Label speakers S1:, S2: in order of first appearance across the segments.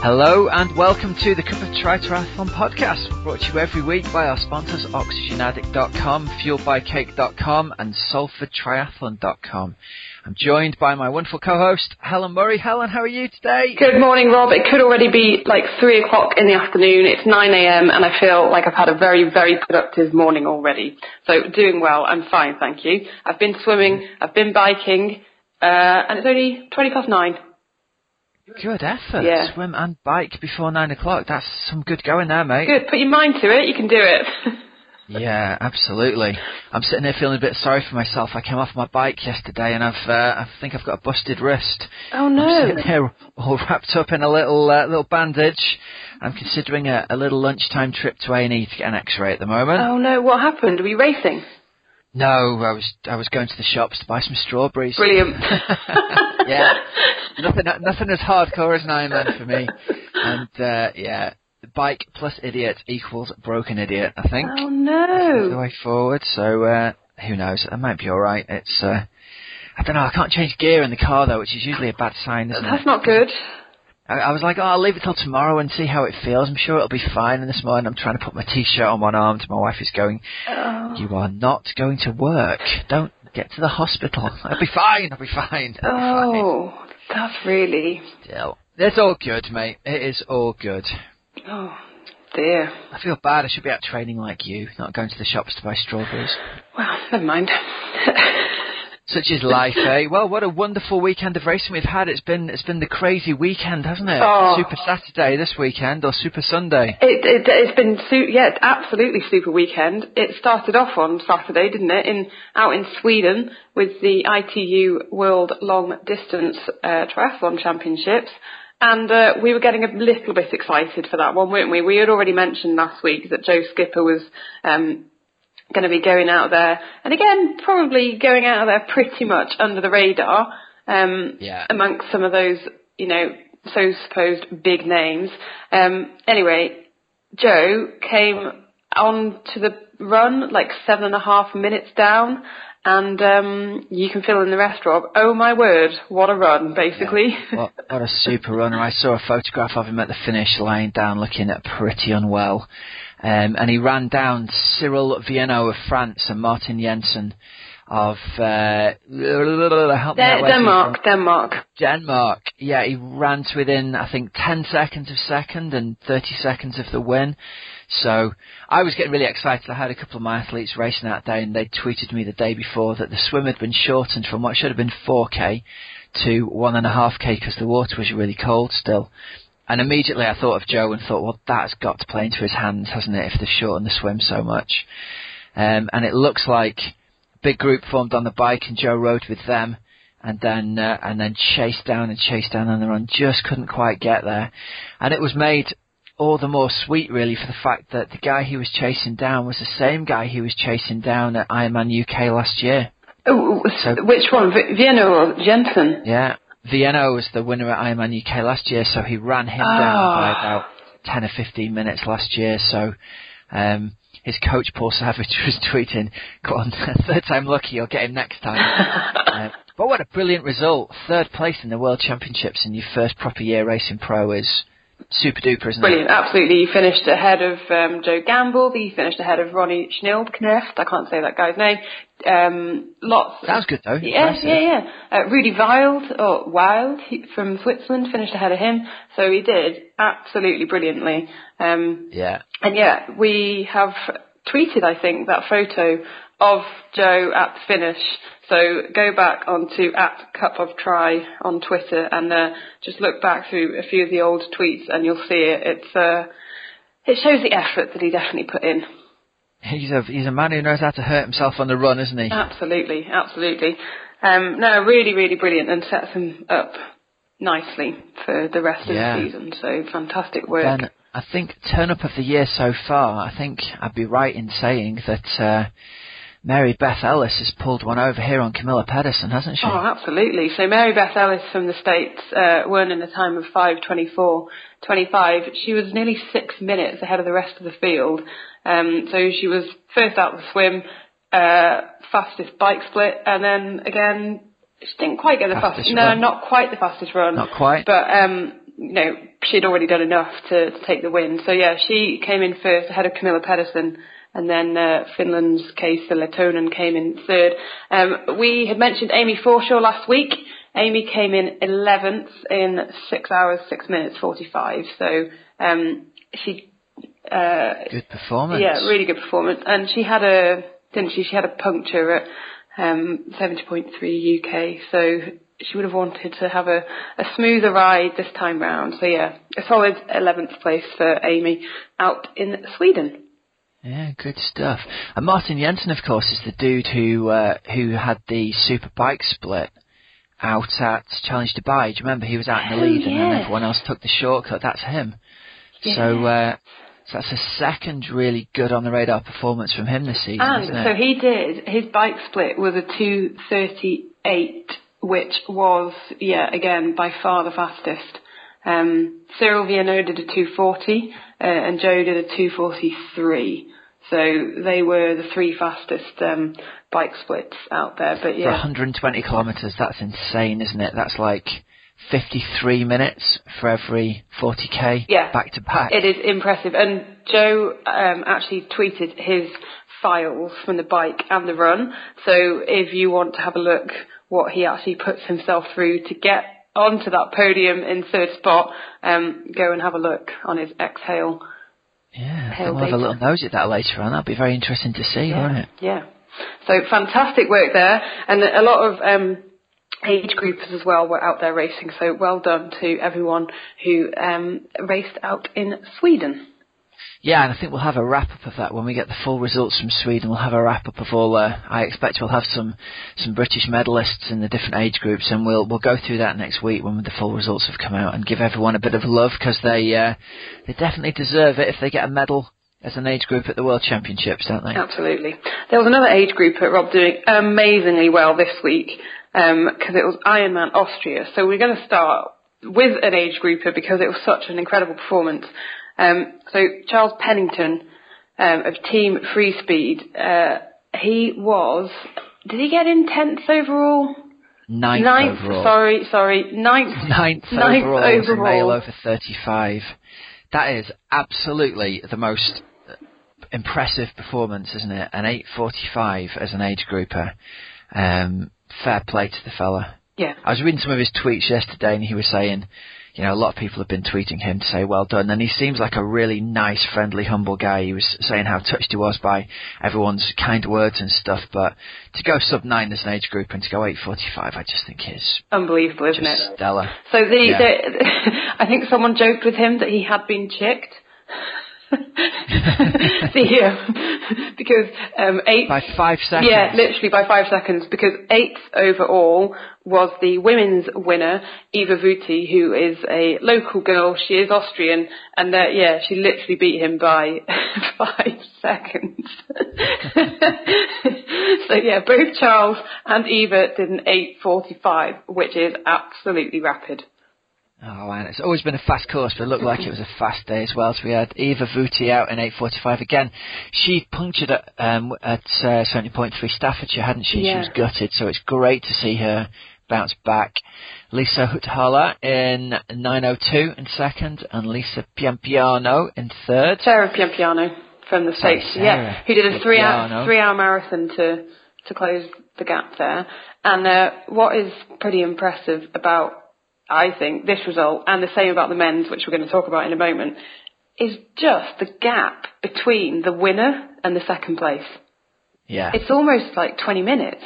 S1: Hello and welcome to the Cardiff Tri Triathlon podcast, brought to you every week by our sponsors oxygenaddict.com, fueledbycake.com and salfordtriathlon.com. I'm joined by my wonderful co-host Helen Murray. Helen, how are you today?
S2: Good morning, Rob. It could already be like 3 o'clock in the afternoon. It's 9 a.m. and I feel like I've had a very, very productive morning already. So doing well. I'm fine, thank you. I've been swimming, I've been biking, and it's only 9:20.
S1: Good effort.
S2: Yeah.
S1: Swim and bike before 9 o'clock. That's some good going there, mate.
S2: Good. Put your mind to it. You can do it.
S1: Yeah, absolutely. I'm sitting here feeling a bit sorry for myself. I came off my bike yesterday and I think I've got a busted wrist.
S2: Oh no.
S1: I'm sitting here all wrapped up in a little bandage. I'm considering a little lunchtime trip to A&E to get an X-ray at the moment.
S2: Oh no, what happened? Were you racing?
S1: No, I was going to the shops to buy some strawberries.
S2: Brilliant.
S1: Yeah. Nothing as hardcore as an Ironman for me. And yeah, bike plus idiot equals broken idiot, I think.
S2: Oh no.
S1: That's the way forward. So who knows? I might be all right. It's I don't know. I can't change gear in the car though, which is usually a bad sign, isn't it?
S2: That's not good.
S1: I was like, I'll leave it till tomorrow and see how it feels. I'm sure it'll be fine. And this morning I'm trying to put my t-shirt on one arm. My wife is going, You are not going to work. Don't get to the hospital. I'll be fine.
S2: Oh, that's really...
S1: Still, it's all good, mate. It is all good.
S2: Oh, dear.
S1: I feel bad. I should be out training like you, not going to the shops to buy strawberries.
S2: Well, never mind.
S1: Such is life, eh? Well, what a wonderful weekend of racing we've had. It's been the crazy weekend, hasn't it?
S2: Oh.
S1: Super Saturday this weekend, or Super Sunday?
S2: It's been absolutely super weekend. It started off on Saturday, didn't it? Out in Sweden with the ITU World Long Distance Triathlon Championships. And we were getting a little bit excited for that one, weren't we? We had already mentioned last week that Joe Skipper was going to be going out there, and again, probably going out there pretty much under the radar, amongst some of those, so supposed big names. Anyway, Joe came on to the run like 7.5 minutes down, and you can fill in the rest, Rob. Oh my word, what a run, basically.
S1: Yeah, what a super runner. I saw a photograph of him at the finish lying down looking pretty unwell. And he ran down Cyril Viennot of France and Martin Jensen of Denmark. Yeah, he ran to within, I think, 10 seconds of second and 30 seconds of the win. So I was getting really excited. I had a couple of my athletes racing that day, and they tweeted me the day before that the swim had been shortened from what should have been 4K to 1.5K because the water was really cold still. And immediately I thought of Joe and thought, well, that's got to play into his hands, hasn't it, if they've shortened the swim so much. And it looks like a big group formed on the bike and Joe rode with them and then chased down on the run, just couldn't quite get there. And it was made all the more sweet, really, for the fact that the guy he was chasing down was the same guy he was chasing down at Ironman UK last year.
S2: Oh, so, which one, Viennot or Jensen?
S1: Yeah. Viennot was the winner at Ironman UK last year, so he ran him down by about 10 or 15 minutes last year. So his coach, Paul Savage, was tweeting, "Go on, third time lucky, you'll get him next time." But what a brilliant result. Third place in the World Championships in your first proper year racing pro is super duper, isn't it?
S2: Brilliant, absolutely. You finished ahead of Joe Gamble. You finished ahead of Ronnie Schnildknecht. I can't say that guy's name.
S1: Sounds good though.
S2: Yeah. Rudy Wild from Switzerland finished ahead of him. So he did absolutely brilliantly. And we have tweeted, I think, that photo of Joe at the finish. So go back onto @CupOfTri on Twitter and just look back through a few of the old tweets and you'll see it. It shows the effort that he definitely put in.
S1: He's a man who knows how to hurt himself on the run, isn't he?
S2: Absolutely. No, really, really brilliant, and sets him up nicely for the rest of the season. So fantastic work.
S1: Then I think turn up of the year so far, I think I'd be right in saying that Mary Beth Ellis has pulled one over here on Camilla Pedersen, hasn't she?
S2: Oh, absolutely. So Mary Beth Ellis from the States won in a time of 5:24.25. She was nearly 6 minutes ahead of the rest of the field. So she was first out of the swim, fastest bike split, and then again, she didn't quite get the fastest. No, not quite the fastest run.
S1: Not quite.
S2: But she'd already done enough to take the win. So yeah, she came in first ahead of Camilla Pedersen, and then Finland's Kaisa Lehtonen came in third. We had mentioned Amy Forshaw last week. Amy came in 11th in 6 hours, 6 minutes, 45. So she...
S1: good performance.
S2: Yeah, really good performance. And she had she had a puncture at 70.3 UK. So she would have wanted to have a smoother ride this time round. So yeah, a solid 11th place for Amy out in Sweden.
S1: Yeah, good stuff. And Martin Jensen, of course, is the dude who had the super bike split out at Challenge Dubai. Do you remember? He was out in the lead, and then everyone else took the shortcut. That's him. Yeah. So that's a second really good on the radar performance from him this season, isn't it?
S2: So he did. His bike split was a 2:38, which was again by far the fastest. Cyril Viano did a 2:40, and Joe did a 2:43. So they were the three fastest bike splits out there. But yeah,
S1: for 120 kilometres, that's insane, isn't it? That's like 53 minutes for every 40k back to back.
S2: It is impressive. And Joe actually tweeted his files from the bike and the run. So if you want to have a look what he actually puts himself through to get onto that podium in third spot, go and have a look on his Exhale.
S1: Yeah, we'll have a little nose at that later on. That'll be very interesting to see, won't it?
S2: Yeah. So fantastic work there. And a lot of age groupers as well were out there racing. So well done to everyone who raced out in Sweden.
S1: Yeah, and I think we'll have a wrap-up of that when we get the full results from Sweden. We'll have a wrap-up of all, I expect we'll have some British medalists in the different age groups, and we'll go through that next week when the full results have come out, and give everyone a bit of love, because they definitely deserve it if they get a medal as an age group at the World Championships, don't they?
S2: Absolutely. There was another age group at Rob doing amazingly well this week, because it was Ironman Austria. So we're going to start with an age grouper because it was such an incredible performance. So Charles Pennington of Team Free Speed, he was, did he get in 10th overall?
S1: Ninth overall.
S2: Sorry, ninth
S1: overall as a male over 35. That is absolutely the most impressive performance, isn't it? An 8:45 as an age grouper. Fair play to the fella.
S2: Yeah.
S1: I was reading some of his tweets yesterday, and he was saying, a lot of people have been tweeting him to say well done, and he seems like a really nice, friendly, humble guy. He was saying how touched he was by everyone's kind words and stuff, but to go sub-9 as an age group and to go 8:45, I just think is
S2: unbelievable, isn't it?
S1: Stellar.
S2: So I think someone joked with him that he had been chicked. Because 8
S1: by 5 seconds.
S2: Yeah, literally by 5 seconds. Because 8th overall was the women's winner, Eva Vuti, who is a local girl. She is Austrian, and she literally beat him by 5 seconds. So yeah, both Charles and Eva did an 8:45, which is absolutely rapid.
S1: Oh man, it's always been a fast course, but it looked like it was a fast day as well. So we had Eva Vuti out in 8:45 again. She punctured at 70.3 Staffordshire, hadn't she?
S2: Yeah.
S1: She was gutted, so it's great to see her bounce back. Lisa Huthala in 9:02 in second, and Lisa Piampiano in third.
S2: Sarah Piampiano from the States, who did a 3-hour marathon to close the gap there. And what is pretty impressive about, I think, this result, and the same about the men's, which we're going to talk about in a moment, is just the gap between the winner and the second place.
S1: Yeah.
S2: It's almost like 20 minutes.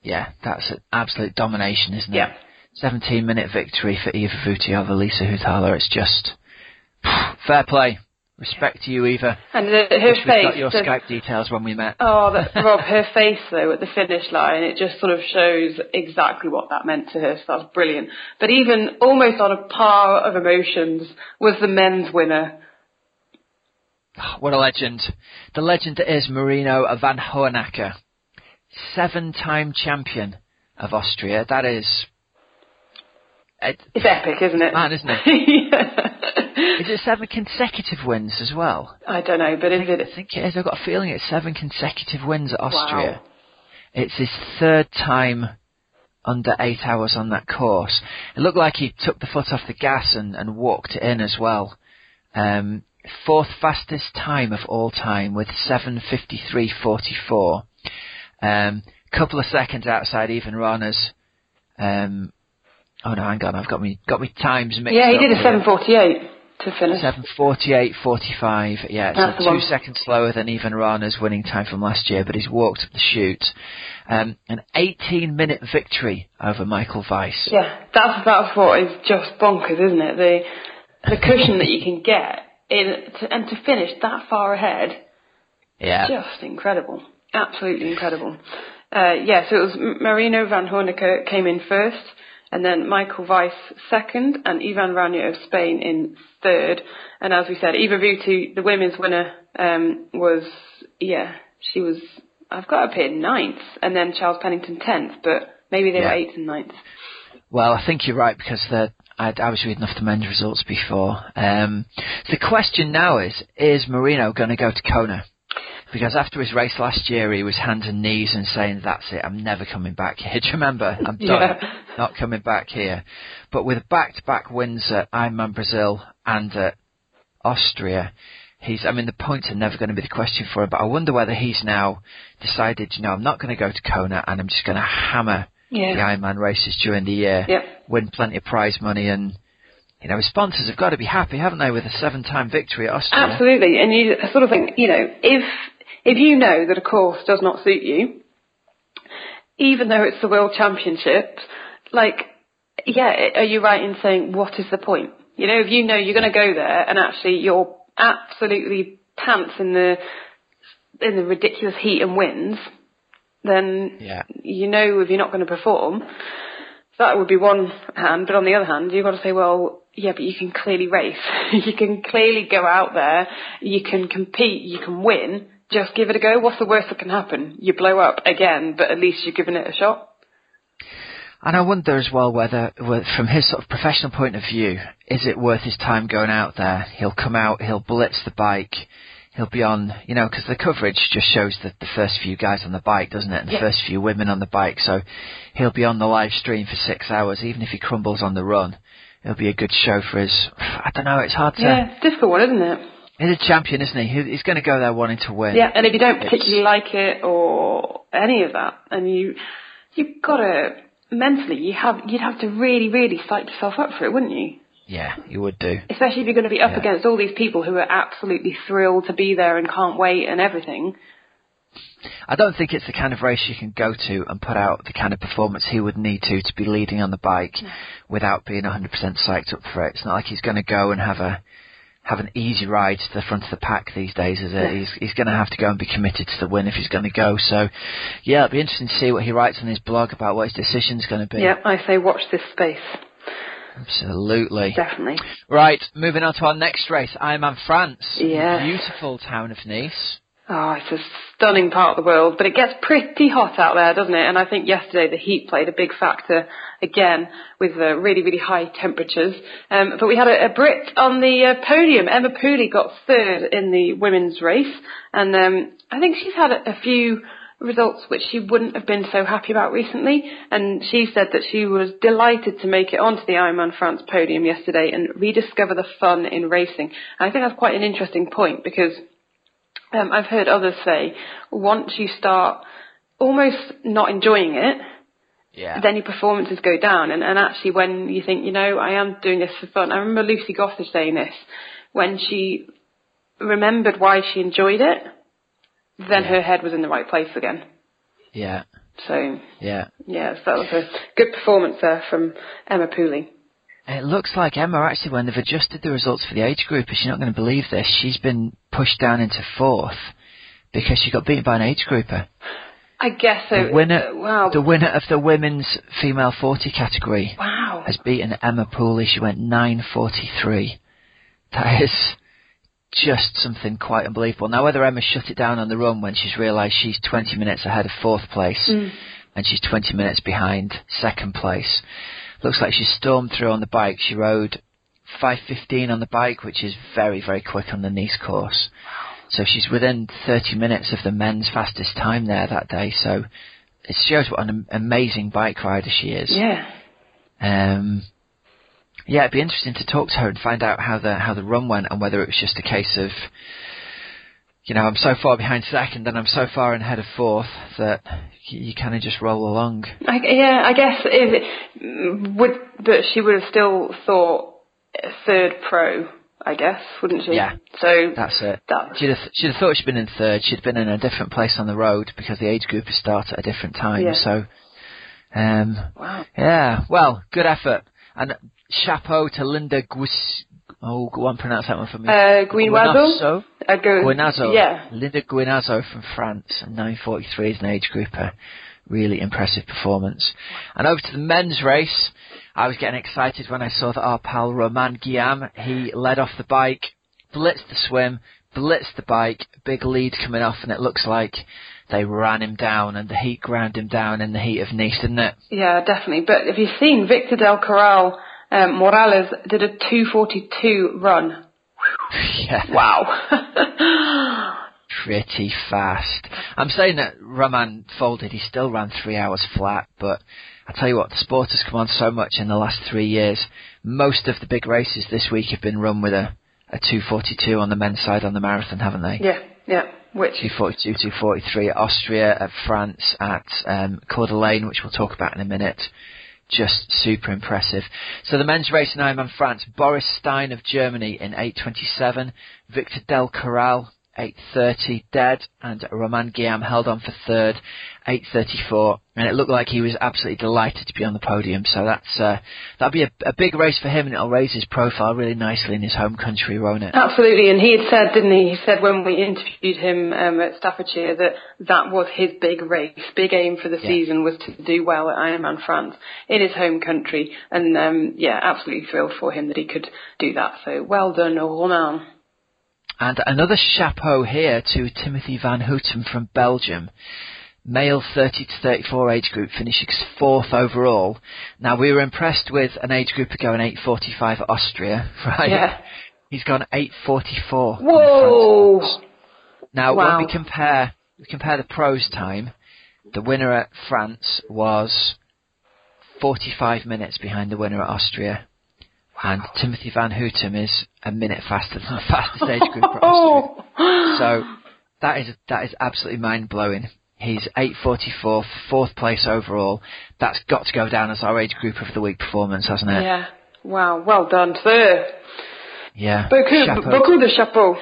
S1: Yeah, that's an absolute domination, isn't it?
S2: Yeah.
S1: 17-minute victory for Eva Vuti over Lisa Huthala. It's just fair play. Respect to you, Eva.
S2: And her face.
S1: Got your Skype details when we met.
S2: Oh, Rob, her face though at the finish line, it just sort of shows exactly what that meant to her. So that's brilliant. But even almost on a par of emotions was the men's winner.
S1: Oh, what a legend! The legend that is Marino van Hohenacker, 7-time champion of Austria. That is.
S2: It's epic, isn't it?
S1: Man, isn't it?
S2: Yeah.
S1: Is it 7 consecutive wins as well?
S2: I don't know, but is it?
S1: I think it is. I've got a feeling it's 7 consecutive wins at Austria.
S2: Wow.
S1: It's his 3rd time under 8 hours on that course. It looked like he took the foot off the gas and walked it in as well. Fourth fastest time of all time with 7:53.44. Couple of seconds outside even Rana's. Oh no, hang on, I've got me times mixed up.
S2: Yeah, he did a 7:48 to finish.
S1: 7:48.45. Yeah,
S2: That's
S1: so 2 seconds slower than even Rana's winning time from last year, but he's walked up the chute. An 18-minute victory over Michael Weiss.
S2: Yeah, that's what is just bonkers, isn't it? The cushion that you can get and to finish that far ahead.
S1: Yeah.
S2: Just incredible. Absolutely incredible. So it was Marino van Hoorneke came in first, and then Michael Weiss second, and Ivan Rania of Spain in third. And as we said, Eva Vutu, the women's winner, she was, I've got up here, 9th, and then Charles Pennington 10th, but maybe they were 8th and 9th.
S1: Well, I think you're right, because I was reading off the men's results before. The question now is Marino going to go to Kona? Because after his race last year, he was hands and knees and saying, that's it, I'm never coming back here. Do you remember? I'm done, not coming back here. But with back-to-back wins at Ironman Brazil and at Austria, the points are never going to be the question for him, but I wonder whether he's now decided, I'm not going to go to Kona and I'm just going to hammer the Ironman races during the year, win plenty of prize money, and his sponsors have got to be happy, haven't they, with a 7-time victory at Austria?
S2: Absolutely, and you sort of think, if you know that a course does not suit you, even though it's the World Championships, are you right in saying, what is the point? If you know you're going to go there and actually you're absolutely pants in the ridiculous heat and winds, then if you're not going to perform, that would be one hand. But on the other hand, you've got to say, well, yeah, but you can clearly race. You can clearly go out there. You can compete. You can win. Just give it a go. What's the worst that can happen? You blow up again, but at least you're giving it a shot.
S1: And I wonder as well whether, from his sort of professional point of view, is it worth his time going out there? He'll come out, he'll blitz the bike, he'll be on, because the coverage just shows the first few guys on the bike, doesn't it? And the first few women on the bike. So he'll be on the live stream for 6 hours, even if he crumbles on the run. It'll be a good show for his, I don't know, it's hard to...
S2: Yeah, it's a difficult one, isn't it?
S1: He's a champion, isn't he? He's going to go there wanting to win.
S2: Yeah, and if you don't particularly like it or any of that, and you've got to... Mentally, you'd have to really, really psych yourself up for it, wouldn't you?
S1: Yeah, you would do.
S2: Especially if you're going to be up against all these people who are absolutely thrilled to be there and can't wait and everything.
S1: I don't think it's the kind of race you can go to and put out the kind of performance he would need to be leading on the bike without being 100% psyched up for it. It's not like he's going to go and have an easy ride to the front of the pack these days, is it? He's going to have to go and be committed to the win if he's going to go. So, it'll be interesting to see what he writes on his blog about what his decision's going to be.
S2: Yeah, I say watch this space.
S1: Absolutely.
S2: Definitely.
S1: Right, moving on to our next race, Ironman France.
S2: Yeah.
S1: Beautiful town of Nice.
S2: Oh, it's a stunning part of the world, but it gets pretty hot out there, doesn't it? And I think yesterday the heat played a big factor again with really, really high temperatures. But we had a Brit on the podium. Emma Pooley got third in the women's race. And I think she's had a few results which she wouldn't have been so happy about recently. And she said that she was delighted to make it onto the Ironman France podium yesterday and rediscover the fun in racing. And I think that's quite an interesting point because... I've heard others say once you start almost not enjoying it, then your performances go down. And actually when you think, I am doing this for fun. I remember Lucy Gossage saying this. When she remembered why she enjoyed it, then her head was in the right place again.
S1: Yeah.
S2: So, so that was a good performance there from Emma Pooley.
S1: It looks like Emma, actually, when they've adjusted the results for the age group, she's not going to believe this, she's been pushed down into 4th because she got beaten by an age grouper.
S2: I guess so.
S1: The winner of the women's female 40 category has beaten Emma Pooley. She went 9:43. That is just something quite unbelievable. Now, whether Emma shut it down on the run when she's realised she's 20 minutes ahead of 4th place and she's 20 minutes behind 2nd place. Looks like she stormed through on the bike. She rode 5:15 on the bike, which is very, very quick on the Nice course. So she's within 30 minutes of the men's fastest time there that day. So it shows what an amazing bike rider she is.
S2: Yeah.
S1: Yeah, it'd be interesting to talk to her and find out how the run went and whether it was just a case of, I'm so far behind second and I'm so far ahead of fourth that you kind of just roll along.
S2: I guess but she would have still thought third pro, I guess, wouldn't she?
S1: Yeah.
S2: So
S1: that's it. She'd have thought she'd been in third. She'd been in a different place on the road because the age groupers start at a different time. Yeah. So,
S2: wow.
S1: Yeah. Well, good effort. And chapeau to Linda go on, pronounce that one for me.
S2: Guinazzo?
S1: Guinazzo.
S2: Yeah.
S1: Linda Guinazzo from France, 9:43 is an age grouper. Really impressive performance. And over to the men's race, I was getting excited when I saw that our pal Romain Guillaume, he led off the bike, blitzed the swim, blitzed the bike, big lead coming off, and it looks like they ran him down and the heat ground him down in the heat of Nice, didn't it?
S2: Yeah, definitely. But have you seen Victor del Corral Morales did a 2:42 run?
S1: Yeah.
S2: Wow.
S1: Pretty fast. I'm saying that Roman folded. He still ran 3 hours flat, but I tell you what, the sport has come on so much in the last 3 years. Most of the big races this week have been run with a 2:42 on the men's side on the marathon, haven't they?
S2: Yeah. Which
S1: 2:42, 2:43 at Austria, at France, at Coeur d'Alene, which we'll talk about in a minute. Just super impressive. So the men's race in Ironman France, Boris Stein of Germany in 8:27, Victor del Corral 8:30 dead, and Romain Guillaume held on for third, 8:34, and it looked like he was absolutely delighted to be on the podium. So that'll be a big race for him, and it'll raise his profile really nicely in his home country, won't it?
S2: Absolutely, and he had said, didn't he? He said when we interviewed him at Staffordshire that was his big race, big aim for the season was to do well at Ironman France in his home country, and absolutely thrilled for him that he could do that. So well done, Romain.
S1: And another chapeau here to Timothy Van Houten from Belgium. Male 30 to 34 age group, finishing fourth overall. Now, we were impressed with an age group going 8:45 at Austria, right?
S2: Yeah.
S1: He's gone 8:44.
S2: Whoa!
S1: Now, when we compare the pros time, the winner at France was 45 minutes behind the winner at Austria. And Timothy Van Houten is a minute faster than the fastest age group at Austria. So that is absolutely mind-blowing. He's 8:44, fourth place overall. That's got to go down as our age group of the week performance, hasn't it?
S2: Yeah. Wow. Well done, sir.
S1: Yeah.
S2: Beaucoup de chapeau.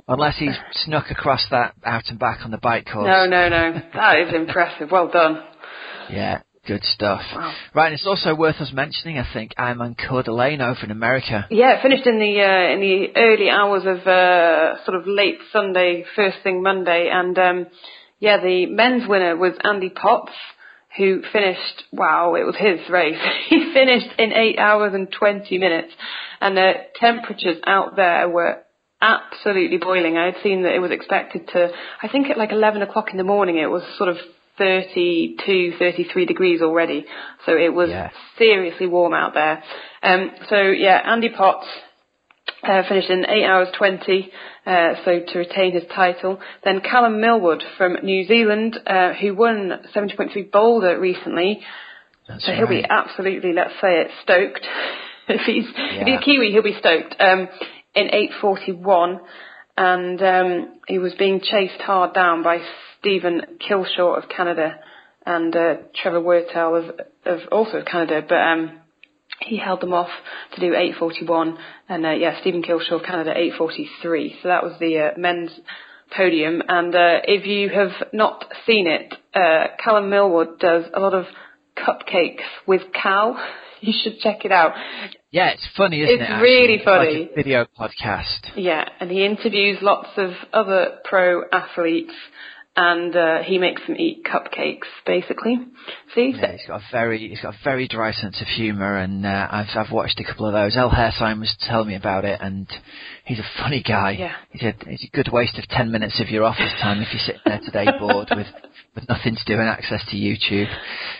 S1: Unless he's snuck across that out and back on the bike course.
S2: No. That is impressive. Well done.
S1: Yeah. Good stuff.
S2: Wow.
S1: Right, and it's also worth us mentioning, I think, Ironman Coeur d'Alene over in America.
S2: Yeah, it finished in the early hours of sort of late Sunday, first thing Monday, and the men's winner was Andy Potts, who finished. Wow, it was his race. He finished in 8 hours and 20 minutes, and the temperatures out there were absolutely boiling. I had seen that it was expected to. I think at like 11 o'clock in the morning, it was sort of 32, 33 degrees already. So it was seriously warm out there. Andy Potts finished in 8 hours 20, so to retain his title. Then Callum Millwood from New Zealand, who won 70.3 Boulder recently. So he'll be absolutely, let's say it, stoked. If he's a Kiwi, he'll be stoked. In 8:41, and he was being chased hard down by Stephen Kilshaw of Canada and Trevor Wertel of also Canada, but he held them off to do 8:41, and Stephen Kilshaw of Canada 8:43. So that was the men's podium. And if you have not seen it, Callum Millwood does a lot of cupcakes with Cal. You should check it out.
S1: Yeah, it's funny, isn't it?
S2: It's really funny.
S1: It's like a video podcast.
S2: Yeah, and he interviews lots of other pro athletes, and he makes them eat cupcakes, basically. See?
S1: Yeah, he's got a very dry sense of humour, and I've watched a couple of those. El Hersign was telling me about it, and he's a funny guy.
S2: Yeah.
S1: He's a good waste of 10 minutes of your office time if you're sitting there today bored with nothing to do and access to YouTube.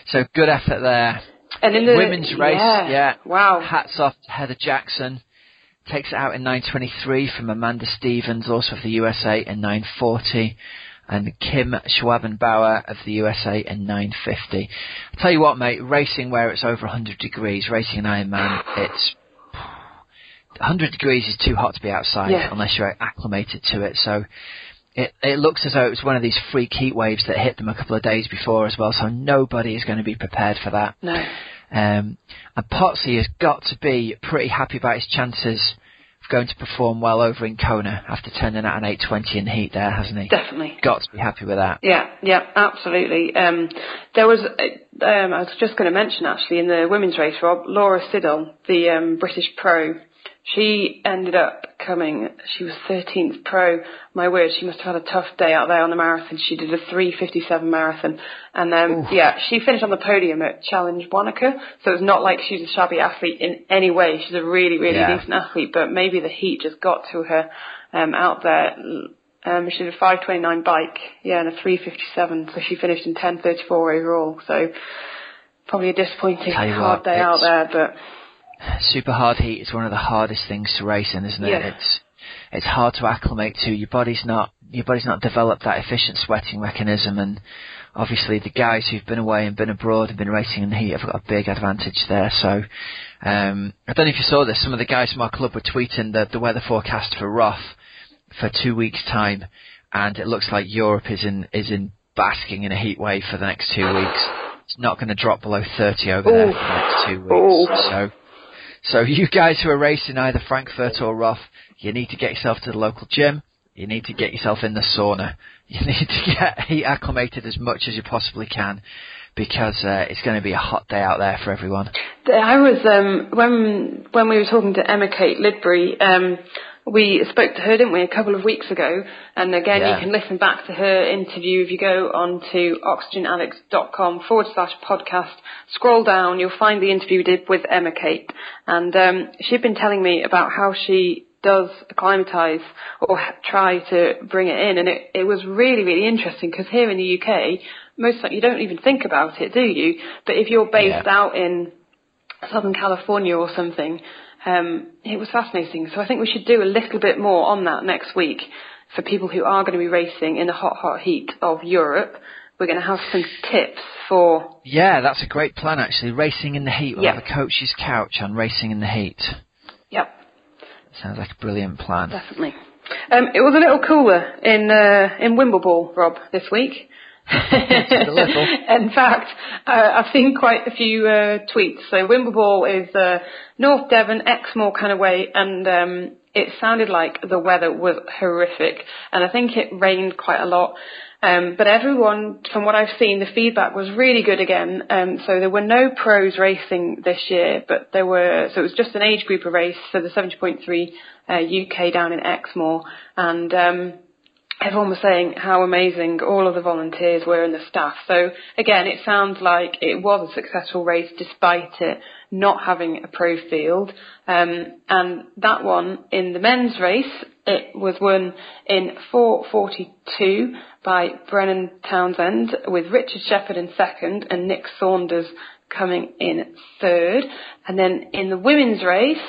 S1: So good effort there.
S2: And in the
S1: women's race,
S2: wow.
S1: Hats off to Heather Jackson. Takes it out in 9:23 from Amanda Stevens, also of the USA, in 9:40. and Kim Schwabenbauer of the USA in 9:50. I tell you what, mate, racing where it's over 100 degrees, racing an Ironman, it's 100 degrees is too hot to be outside unless you're acclimated to it. So it looks as though it was one of these freak heat waves that hit them a couple of days before as well. So nobody is going to be prepared for that.
S2: No.
S1: And Potsy has got to be pretty happy about his chances of going to perform well over in Kona after turning out an 8:20 in the heat there, hasn't he?
S2: Definitely.
S1: Got to be happy with that.
S2: Yeah, absolutely. There was, I was just going to mention actually in the women's race, Rob, Laura Siddall, the British pro, she ended up she was 13th pro. My word, she must have had a tough day out there on the marathon. She did a 3:57 marathon. And she finished on the podium at Challenge Wanaka. So it's not like she's a shabby athlete in any way. She's a really, really decent athlete, but maybe the heat just got to her out there. She did a 5:29 bike, and a 3:57. So she finished in 10:34 overall. So probably a disappointing hard day out there, but
S1: super hard heat is one of the hardest things to race in, isn't it?
S2: Yeah.
S1: It's hard to acclimate to. Your body's not developed that efficient sweating mechanism, and obviously the guys who've been away and been abroad and been racing in the heat have got a big advantage there. So I don't know if you saw this. Some of the guys from our club were tweeting the weather forecast for Roth for 2 weeks' time, and it looks like Europe is in basking in a heat wave for the next 2 weeks. It's not going to drop below 30 over there for the next 2 weeks. So you guys who are racing either Frankfurt or Roth, you need to get yourself to the local gym. You need to get yourself in the sauna. You need to get heat acclimated as much as you possibly can, because it's going to be a hot day out there for everyone.
S2: I was when we were talking to Emma Kate Lidbury, we spoke to her, didn't we, a couple of weeks ago? And again, you can listen back to her interview if you go on to oxygenaddicts.com/podcast. Scroll down, you'll find the interview we did with Emma Kate. And she'd been telling me about how she does acclimatise or try to bring it in. And it was really, really interesting, because here in the UK, most like you don't even think about it, do you? But if you're based out in Southern California or something, it was fascinating. So I think we should do a little bit more on that next week for people who are going to be racing in the hot, hot heat of Europe. We're going to have some tips for... Yeah,
S1: that's a great plan, actually. Racing in the heat. We'll have a coach's couch on racing in the heat.
S2: Yep.
S1: Sounds like a brilliant plan.
S2: Definitely. It was a little cooler in Wimbleball, Rob, this week. In fact, I've seen quite a few tweets. So Wimbleball is North Devon, Exmoor kind of way, and it sounded like the weather was horrific, and I think it rained quite a lot. But everyone, from what I've seen, the feedback was really good again. So there were no pros racing this year, but so it was just an age group of race, so the 70.3 UK down in Exmoor, and everyone was saying how amazing all of the volunteers were and the staff. So again, it sounds like it was a successful race despite it not having a pro field. And that one in the men's race, it was won in 4:42 by Brennan Townsend, with Richard Shepherd in second and Nick Saunders coming in third. And then in the women's race,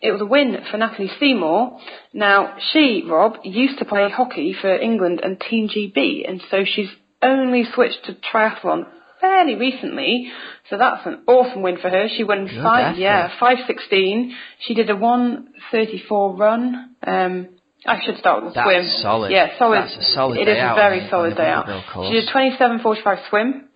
S2: it was a win for Natalie Seymour. Now, she, Rob, used to play hockey for England and Team GB, and so she's only switched to triathlon fairly recently. So that's an awesome win for her. She won 5:16. She did a 1:34 run. I should start with the swim.
S1: That's solid.
S2: Yeah, solid.
S1: That's a solid
S2: it
S1: day
S2: is
S1: out.
S2: A very solid day out. She did a 27:45 swim,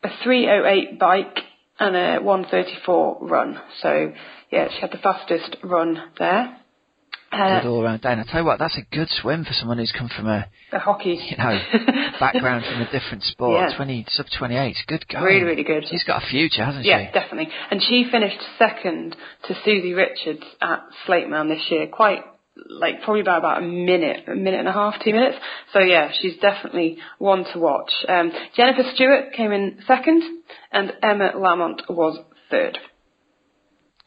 S2: a 3:08 bike, and a 1:34 run. So yeah, she had the fastest run there.
S1: Good all round day. And I tell you what, that's a good swim for someone who's come from a
S2: hockey,
S1: background from a different sport. 20 sub 28, good going.
S2: Really, really good.
S1: She's got a future, hasn't she?
S2: Yeah, definitely. And she finished second to Susie Richards at Slateman this year. Probably by about a minute and a half, 2 minutes. So yeah, she's definitely one to watch. Jennifer Stewart came in second, and Emma Lamont was third.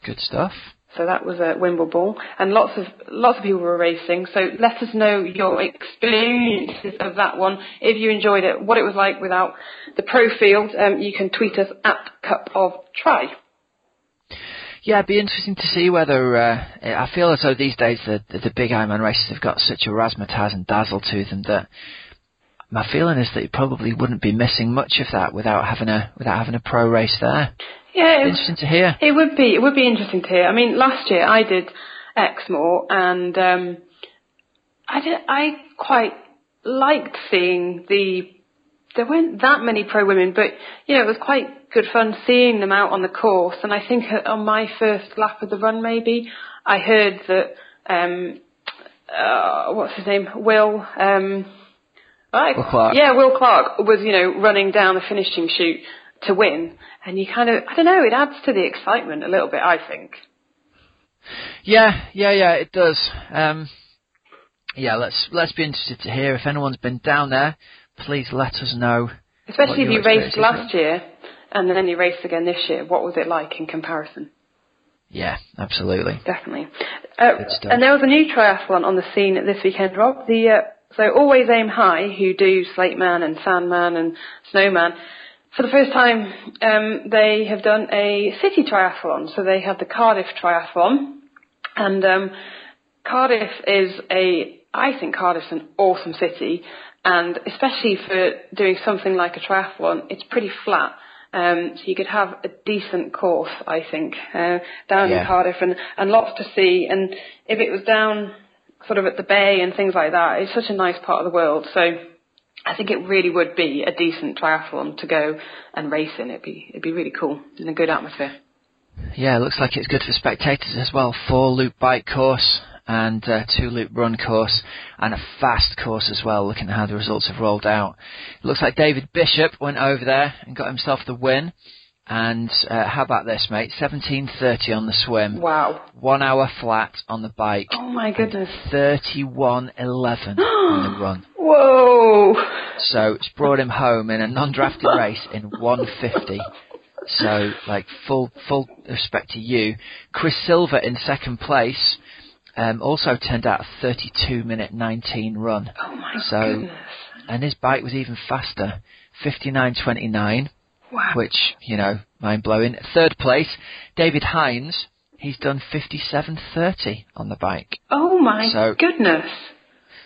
S1: Good stuff.
S2: So that was a Wimbleball, and lots of people were racing. So let us know your experiences of that one. If you enjoyed it, what it was like without the pro field, you can tweet us at Cup of Tri.
S1: Yeah, it'd be interesting to see whether I feel as though these days the big Ironman races have got such a razzmatazz and dazzle to them that my feeling is that you probably wouldn't be missing much of that without having a pro race there.
S2: Yeah,
S1: interesting to hear.
S2: It would be interesting to hear. I mean, last year I did Exmoor, and I quite liked seeing there weren't that many pro women, but it was quite good fun seeing them out on the course. And I think on my first lap of the run, maybe I heard that what's his name, Will
S1: Clark.
S2: Yeah, Will Clark was running down the finishing chute to win, and you kind of, I don't know, it adds to the excitement a little bit, I think.
S1: Yeah, it does. Let's be interested to hear if anyone's been down there. Please let us know.
S2: Especially if you raced last year and then you raced again this year. What was it like in comparison?
S1: Yeah, absolutely.
S2: Definitely. And there was a new triathlon on the scene this weekend, Rob. So Always Aim High, who do Slate Man and Sandman and Snowman, for the first time they have done a city triathlon. So they have the Cardiff Triathlon. And Cardiff I think Cardiff's an awesome city. And especially for doing something like a triathlon, it's pretty flat. So you could have a decent course, I think, down in Cardiff and lots to see. And if it was down sort of at the bay and things like that, it's such a nice part of the world. So I think it really would be a decent triathlon to go and race in. It'd be really cool in a good atmosphere.
S1: Yeah, it looks like it's good for spectators as well. 4-loop bike course and 2-loop run course, and a fast course as well, looking at how the results have rolled out. It looks like David Bishop went over there and got himself the win. And how about this, mate? 17:30 on the swim.
S2: Wow.
S1: 1 hour flat on the bike.
S2: Oh, my goodness.
S1: 31:11 on the run.
S2: Whoa.
S1: So it's brought him home in a non-drafted race in 1:50. So, like, full respect to you. Chris Silver in second place. Also turned out a 32-minute 19 run.
S2: Oh my goodness.
S1: And his bike was even faster, 59:29.
S2: Wow.
S1: Which, mind-blowing. Third place, David Hines. He's done 57:30 on the bike.
S2: Oh my goodness.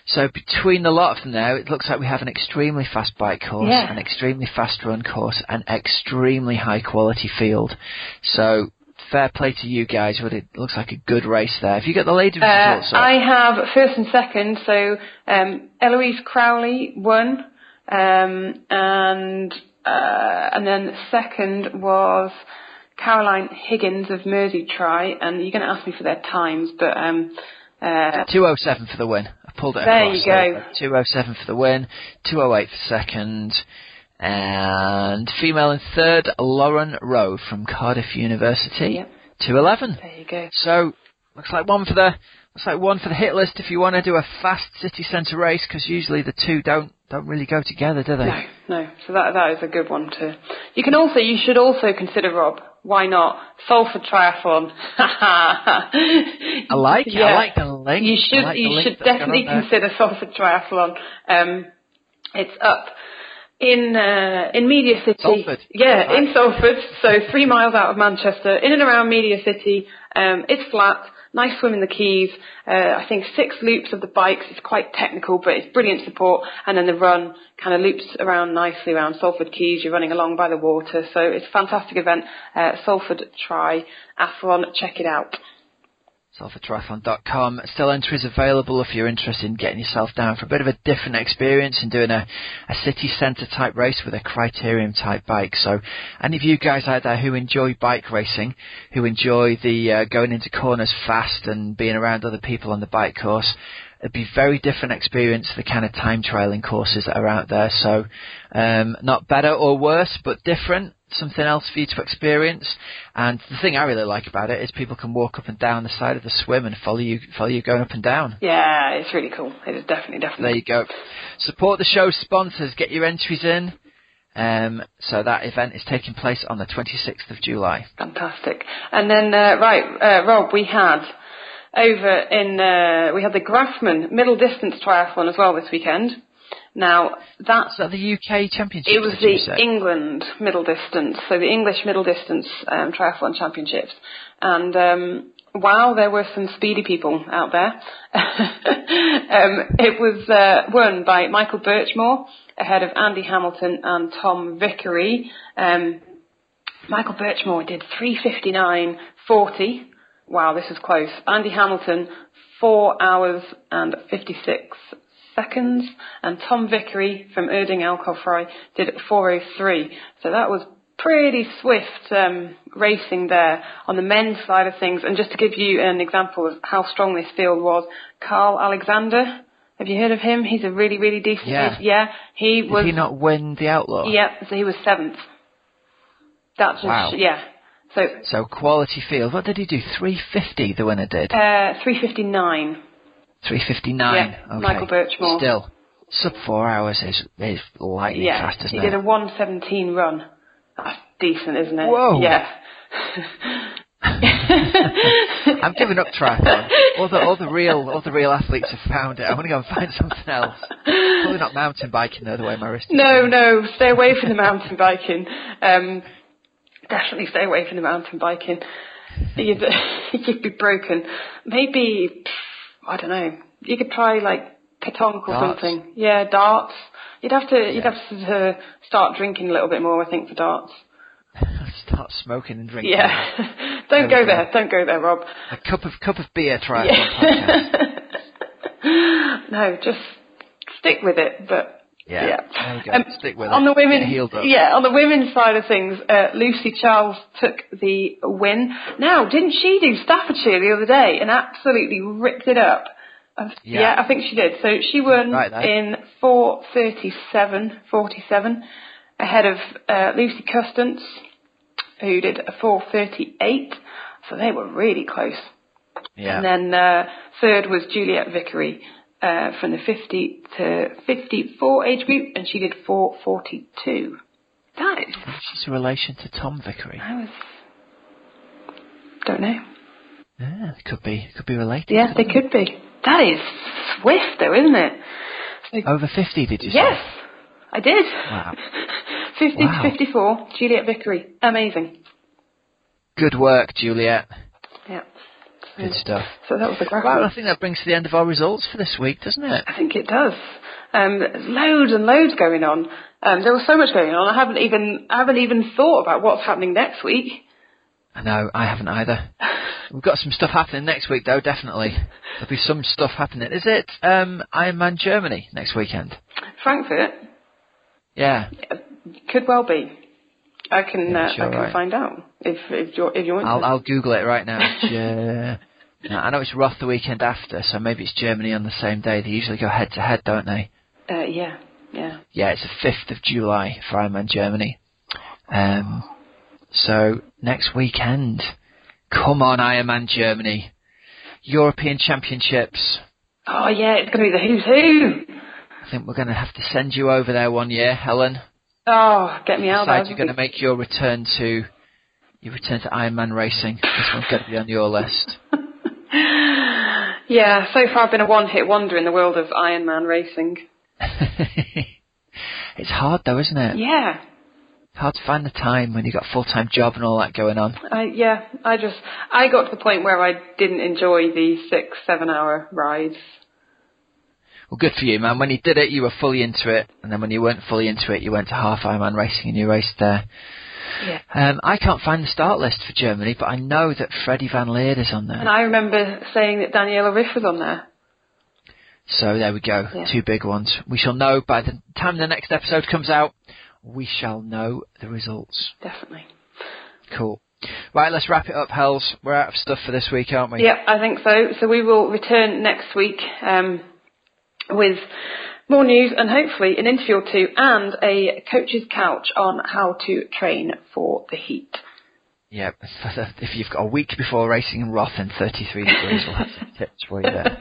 S1: So between the lot of them there, it looks like we have an extremely fast bike course, an extremely fast run course, an extremely high-quality field. So fair play to you guys. It looks like a good race there. Have you got the ladies' results up?
S2: I have first and second. So Eloise Crowley won, and then second was Caroline Higgins of Mersey Tri, and you're going to ask me for their times, but
S1: 2:07 for the win. I pulled it across.
S2: There you go.
S1: 2:07 for the win, 2:08 for second, and female in third, Lauren Rowe from Cardiff University, 2:11.
S2: There you go.
S1: So looks like one for the hit list if you want to do a fast city centre race, because usually the two don't really go together, do they?
S2: No. So that is a good one too. You should also consider, Rob, why not Salford Triathlon?
S1: I like the link.
S2: You should definitely consider Salford Triathlon. It's up in Media City.
S1: Salford.
S2: Yeah, in Salford. So 3 miles out of Manchester, in and around Media City. It's flat. Nice swim in the Keys. I think 6 loops of the bikes. It's quite technical, but it's brilliant support. And then the run kind of loops around nicely around Salford Keys. You're running along by the water. So it's a fantastic event. Salford Triathlon. Check it out.
S1: SalfordTriathlon.com. Still entries available if you're interested in getting yourself down for a bit of a different experience and doing a city centre type race with a criterium type bike. So any of you guys out there who enjoy bike racing, who enjoy the going into corners fast and being around other people on the bike course, it'd be a very different experience to the kind of time trialling courses that are out there. So not better or worse, but different. Something else for you to experience. And the thing I really like about it is people can walk up and down the side of the swim and follow you going up and down.
S2: Yeah, it's really cool. It is definitely.
S1: There you go. Support the show's sponsors. Get your entries in. So that event is taking place on the 26th of July.
S2: Fantastic. And then, Rob, we had the Grafman Middle Distance Triathlon as well this weekend. Now,
S1: that's at the UK Championship.
S2: It was the England Middle Distance, so the English Middle Distance Triathlon Championships. And wow, there were some speedy people out there. It was won by Michael Birchmore ahead of Andy Hamilton and Tom Vickery. Michael Birchmore did 3:59.40. Wow, this is close. Andy Hamilton, 4 hours and 56 seconds. And Tom Vickery from Erding Alcofry did 4:03. So that was pretty swift racing there on the men's side of things. And just to give you an example of how strong this field was, Carl Alexander, have you heard of him? He's a really, really decent racer. Yeah. Did he
S1: not win the Outlaw?
S2: Yeah, so he was 7th. That's
S1: wow.
S2: Yeah.
S1: So quality field. What did he do? 3:50 the winner did?
S2: 3:59.
S1: 3:59.
S2: Yeah,
S1: okay.
S2: Michael Birchmore.
S1: Still, sub 4 hours is lightning fast, isn't it?
S2: He did a 1:17 run. That's decent, isn't it?
S1: Whoa.
S2: Yeah.
S1: I'm giving up triathlon. All the real athletes have found it. I want to go and find something else. Probably not mountain biking though, the way my wrist is.
S2: No, stay away from the mountain biking. Definitely stay away from the mountain biking. You'd be broken. Maybe, I don't know. You could try like petanque or something. Yeah, darts. You'd have to start drinking a little bit more, I think, for darts.
S1: Start smoking and drinking.
S2: Yeah. Don't go there. Don't go there, Rob.
S1: A cup of beer triathlon podcast.
S2: No, just stick with it. But
S1: yeah. There we go. Stick with it.
S2: On the women,
S1: get healed up.
S2: Yeah, on the women's side of things, Lucy Charles took the win. Now, didn't she do Staffordshire the other day and absolutely ripped it up? Yeah, I think she did. So she won in 4:37.47 ahead of Lucy Custance, who did a 4:38. So they were really close. Yeah. And then third was Juliet Vickery from the 50 to 54 age group, and she did 4:42. That is.
S1: She's a relation to Tom Vickery.
S2: Don't know.
S1: Yeah, they could be related.
S2: Yeah, they could be. That is swift, though, isn't it? So,
S1: over 50, did you say?
S2: Yes, I did.
S1: Wow.
S2: 50 to 54, Juliet Vickery. Amazing.
S1: Good work, Juliet.
S2: Yeah.
S1: Good stuff.
S2: So that was the graphic.
S1: Well, I think that brings to the end of our results for this week, doesn't it?
S2: I think it does. Loads and loads going on. There was so much going on. I haven't even thought about what's happening next week.
S1: I know, I haven't either. We've got some stuff happening next week, though, definitely. There'll be some stuff happening. Is it Ironman Germany next weekend?
S2: Frankfurt?
S1: Yeah.
S2: Could well be. I can find out if you're interested.
S1: I'll Google it right now. I know it's Roth the weekend after, so maybe it's Germany on the same day. They usually go head to head, don't they?
S2: Yeah.
S1: Yeah, it's the 5th of July for Ironman Germany. So next weekend, come on Ironman Germany, European Championships. Oh yeah, it's going to be the who's who. I think we're going to have to send you over there one year, Helen. Oh, get me out there. You're going to make your return to Ironman racing. This one's going to be on your list. Yeah, so far I've been a one-hit wonder in the world of Ironman racing. It's hard though, isn't it? Yeah. It's hard to find the time when you've got a full-time job and all that going on. I got to the point where I didn't enjoy the 6-7 hour rides. Well, good for you, man. When you did it, you were fully into it, and then when you weren't fully into it, you went to half Ironman racing and you raced there. Yeah. I can't find the start list for Germany, but I know that Freddie Van Leerd is on there. And I remember saying that Daniela Riff was on there. So there we go, yeah. 2 big ones. We shall know by the time the next episode comes out. We shall know the results. Definitely. Cool. Right, let's wrap it up, Hells. We're out of stuff for this week, aren't we? Yeah, I think so. So we will return next week with more news and hopefully an interview or two and a coach's couch on how to train for the heat. Yeah, if you've got a week before racing in Roth and 33 degrees, we'll have some tips for you there.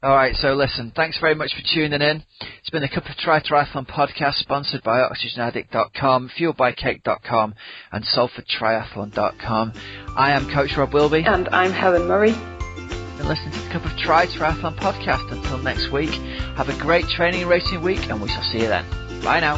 S1: All right, so listen, thanks very much for tuning in. It's been the Cup of Triathlon podcast sponsored by OxygenAddict.com, FuelByCake.com and SalfordTriathlon.com. I am Coach Rob Wilby. And I'm Helen Murray. And listen to the Cup of Triathlon podcast. Until next week, have a great training and racing week and we shall see you then. Bye now.